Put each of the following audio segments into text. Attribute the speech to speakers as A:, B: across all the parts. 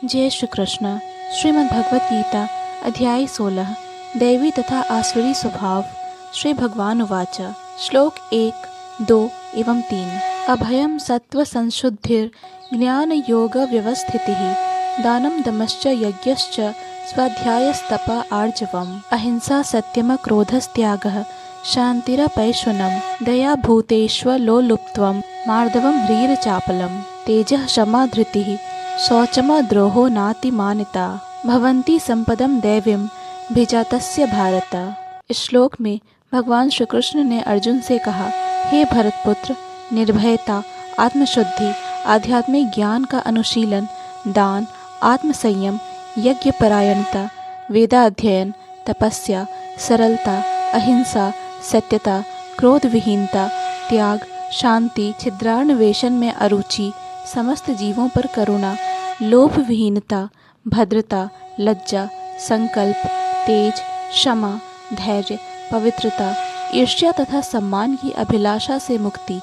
A: जय श्री कृष्ण। श्रीमद् भगवत गीता अध्याय 16 दैवी तथा आसुरी स्वभाव। श्री भगवान उवाच। श्लोक 1, 2 एवं 3। अभयम सत्व संशुद्धिर ज्ञान योग व्यवस्थितिः दानं दमश्च यज्ञश्च स्वाध्यायस्तप आर्जवम् अहिंसा सत्यम क्रोधस्त्यागः शान्तिरपैशुनम् दया भूतेष्वलोलुप्त्वं मार्दवं ह्रीरचापलम् तेजः क्षमा धृतिः शौचमद्रोहो नातिमानिता भवन्ति संपदम दैवीं भिजातस्य भारत। इस श्लोक में भगवान श्री कृष्ण ने अर्जुन से कहा, हे भरतपुत्र, निर्भयता, आत्मशुद्धि, आध्यात्मिक ज्ञान का अनुशीलन, दान, आत्मसंयम, यज्ञ परायणता, वेदाध्ययन, तपस्या, सरलता, अहिंसा, सत्यता, क्रोध विहीनता, त्याग, शांति, छिद्रान्वेषण में अरुचि, समस्त जीवों पर करुणा, लोभ विहीनता, भद्रता, लज्जा, संकल्प, तेज, क्षमा, धैर्य, पवित्रता, ईर्ष्या तथा सम्मान की अभिलाषा से मुक्ति,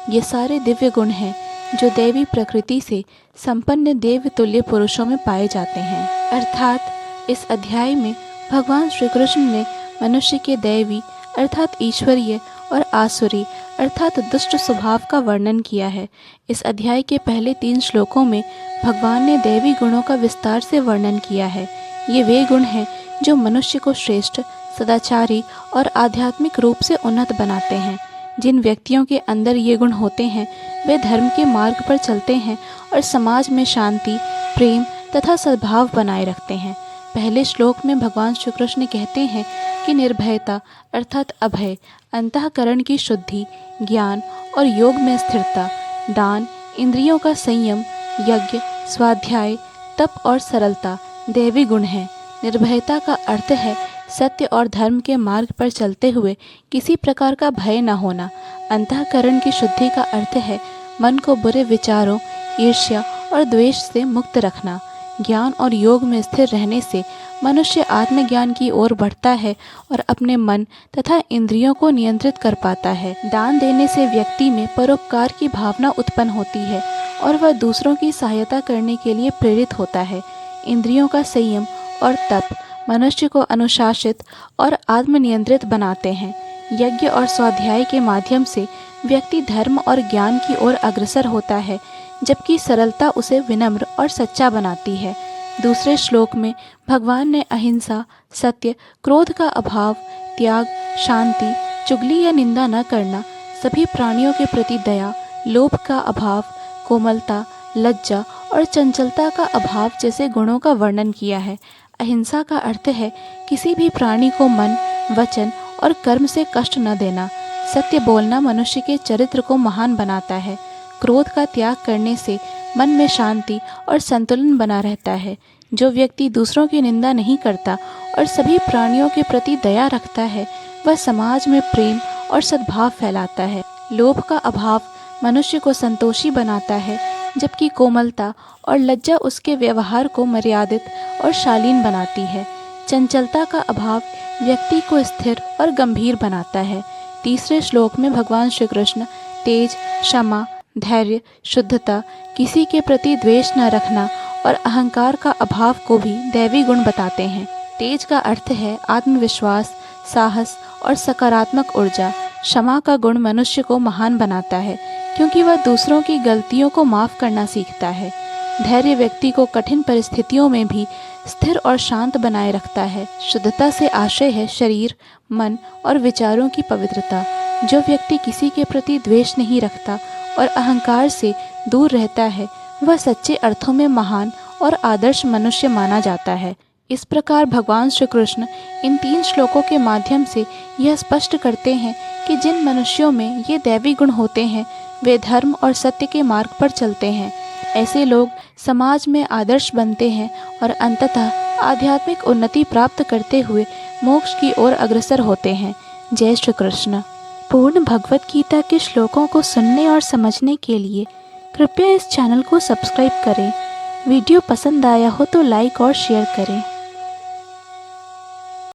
A: ये सारे दिव्य गुण हैं जो देवी प्रकृति से संपन्न देवतुल्य पुरुषों में पाए जाते हैं। अर्थात इस अध्याय में भगवान श्री कृष्ण ने मनुष्य के दैवी अर्थात ईश्वरीय और आसुरी अर्थात दुष्ट स्वभाव का वर्णन किया है। इस अध्याय के पहले 3 श्लोकों में भगवान ने दैवी गुणों का विस्तार से वर्णन किया है। ये वे गुण हैं जो मनुष्य को श्रेष्ठ, सदाचारी और आध्यात्मिक रूप से उन्नत बनाते हैं। जिन व्यक्तियों के अंदर ये गुण होते हैं वे धर्म के मार्ग पर चलते हैं और समाज में शांति, प्रेम तथा सद्भाव बनाए रखते हैं। पहले श्लोक में भगवान श्री कृष्ण कहते हैं कि निर्भयता अर्थात अभय, अंतःकरण की शुद्धि, ज्ञान और योग में स्थिरता, दान, इंद्रियों का संयम, यज्ञ, स्वाध्याय, तप और सरलता दैवी गुण हैं। निर्भयता का अर्थ है सत्य और धर्म के मार्ग पर चलते हुए किसी प्रकार का भय न होना। अंतःकरण की शुद्धि का अर्थ है मन को बुरे विचारों, ईर्ष्या और द्वेष से मुक्त रखना। ज्ञान और योग में स्थिर रहने से मनुष्य आत्मज्ञान की ओर बढ़ता है और अपने मन तथा इंद्रियों को नियंत्रित कर पाता है। दान देने से व्यक्ति में परोपकार की भावना उत्पन्न होती है और वह दूसरों की सहायता करने के लिए प्रेरित होता है। इंद्रियों का संयम और तप मनुष्य को अनुशासित और आत्मनियंत्रित बनाते हैं। यज्ञ और स्वाध्याय के माध्यम से व्यक्ति धर्म और ज्ञान की ओर अग्रसर होता है, जबकि सरलता उसे विनम्र और सच्चा बनाती है। दूसरे श्लोक में भगवान ने अहिंसा, सत्य, क्रोध का अभाव, त्याग, शांति, चुगली या निंदा न करना, सभी प्राणियों के प्रति दया, लोभ का अभाव, कोमलता, लज्जा और चंचलता का अभाव जैसे गुणों का वर्णन किया है। अहिंसा का अर्थ है किसी भी प्राणी को मन, वचन और कर्म से कष्ट न देना। सत्य बोलना मनुष्य के चरित्र को महान बनाता है। क्रोध का त्याग करने से मन में शांति और संतुलन बना रहता है। जो व्यक्ति दूसरों की निंदा नहीं करता और सभी प्राणियों के प्रति दया रखता है वह समाज में प्रेम और सद्भाव फैलाता है। लोभ का अभाव मनुष्य को संतोषी बनाता है, जबकि कोमलता और लज्जा उसके व्यवहार को मर्यादित और शालीन बनाती है। चंचलता का अभाव व्यक्ति को स्थिर और गंभीर बनाता है। तीसरे श्लोक में भगवान श्री कृष्ण तेज, क्षमा, धैर्य, शुद्धता, किसी के प्रति द्वेष न रखना और अहंकार का अभाव को भी दैवी गुण बताते हैं। तेज का अर्थ है आत्मविश्वास, साहस और सकारात्मक ऊर्जा। क्षमा का गुण मनुष्य को महान बनाता है क्योंकि वह दूसरों की गलतियों को माफ करना सीखता है। धैर्य व्यक्ति को कठिन परिस्थितियों में भी स्थिर और शांत बनाए रखता है। शुद्धता से आशय है शरीर, मन और विचारों की पवित्रता। जो व्यक्ति किसी के प्रति द्वेष नहीं रखता और अहंकार से दूर रहता है वह सच्चे अर्थों में महान और आदर्श मनुष्य माना जाता है। इस प्रकार भगवान श्री कृष्ण इन 3 श्लोकों के माध्यम से यह स्पष्ट करते हैं कि जिन मनुष्यों में ये दैवी गुण होते हैं वे धर्म और सत्य के मार्ग पर चलते हैं। ऐसे लोग समाज में आदर्श बनते हैं और अंततः आध्यात्मिक उन्नति प्राप्त करते हुए मोक्ष की ओर अग्रसर होते हैं। जय श्री कृष्ण। पूर्ण भगवत गीता के श्लोकों को सुनने और समझने के लिए कृपया इस चैनल को सब्सक्राइब करें। वीडियो पसंद आया हो तो लाइक और शेयर करें।